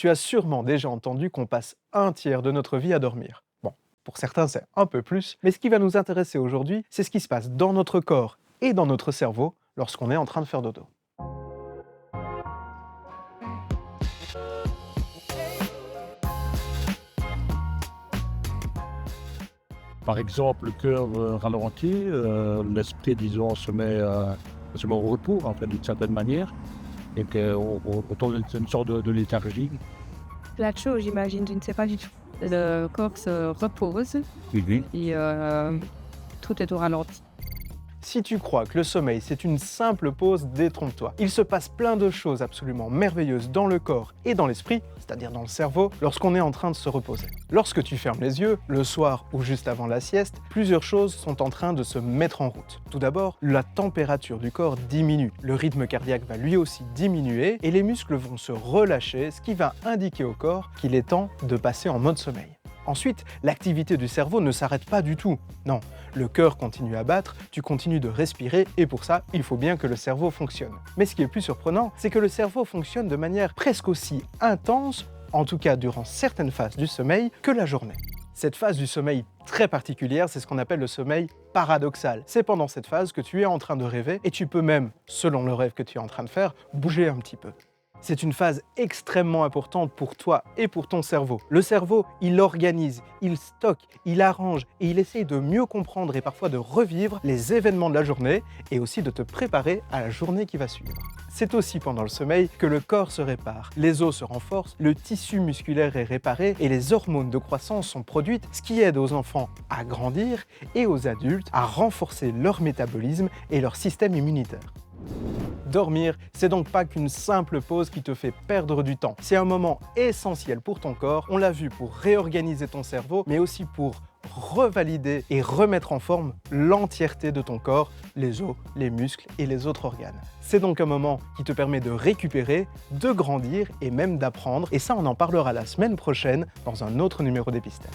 Tu as sûrement déjà entendu qu'on passe un tiers de notre vie à dormir. Bon, pour certains c'est un peu plus, mais ce qui va nous intéresser aujourd'hui, c'est ce qui se passe dans notre corps et dans notre cerveau lorsqu'on est en train de faire dodo. Par exemple, le cœur ralentit, l'esprit, disons, se met au repos, en fait, d'une certaine manière, et qu'on tombe dans une sorte de léthargie. Plateau, j'imagine, je ne sais pas du tout. Le corps se repose Mhm. et tout est au ralenti. Si tu crois que le sommeil c'est une simple pause, détrompe-toi. Il se passe plein de choses absolument merveilleuses dans le corps et dans l'esprit, c'est-à-dire dans le cerveau, lorsqu'on est en train de se reposer. Lorsque tu fermes les yeux, le soir ou juste avant la sieste, plusieurs choses sont en train de se mettre en route. Tout d'abord, la température du corps diminue, le rythme cardiaque va lui aussi diminuer et les muscles vont se relâcher, ce qui va indiquer au corps qu'il est temps de passer en mode sommeil. Ensuite, l'activité du cerveau ne s'arrête pas du tout. Non, le cœur continue à battre, tu continues de respirer et pour ça, il faut bien que le cerveau fonctionne. Mais ce qui est plus surprenant, c'est que le cerveau fonctionne de manière presque aussi intense, en tout cas durant certaines phases du sommeil, que la journée. Cette phase du sommeil très particulière, c'est ce qu'on appelle le sommeil paradoxal. C'est pendant cette phase que tu es en train de rêver et tu peux même, selon le rêve que tu es en train de faire, bouger un petit peu. C'est une phase extrêmement importante pour toi et pour ton cerveau. Le cerveau, il organise, il stocke, il arrange et il essaye de mieux comprendre et parfois de revivre les événements de la journée et aussi de te préparer à la journée qui va suivre. C'est aussi pendant le sommeil que le corps se répare, les os se renforcent, le tissu musculaire est réparé et les hormones de croissance sont produites, ce qui aide aux enfants à grandir et aux adultes à renforcer leur métabolisme et leur système immunitaire. Dormir, c'est donc pas qu'une simple pause qui te fait perdre du temps. C'est un moment essentiel pour ton corps, on l'a vu pour réorganiser ton cerveau, mais aussi pour revalider et remettre en forme l'entièreté de ton corps, les os, les muscles et les autres organes. C'est donc un moment qui te permet de récupérer, de grandir et même d'apprendre, et ça on en parlera la semaine prochaine dans un autre numéro d'Épistème.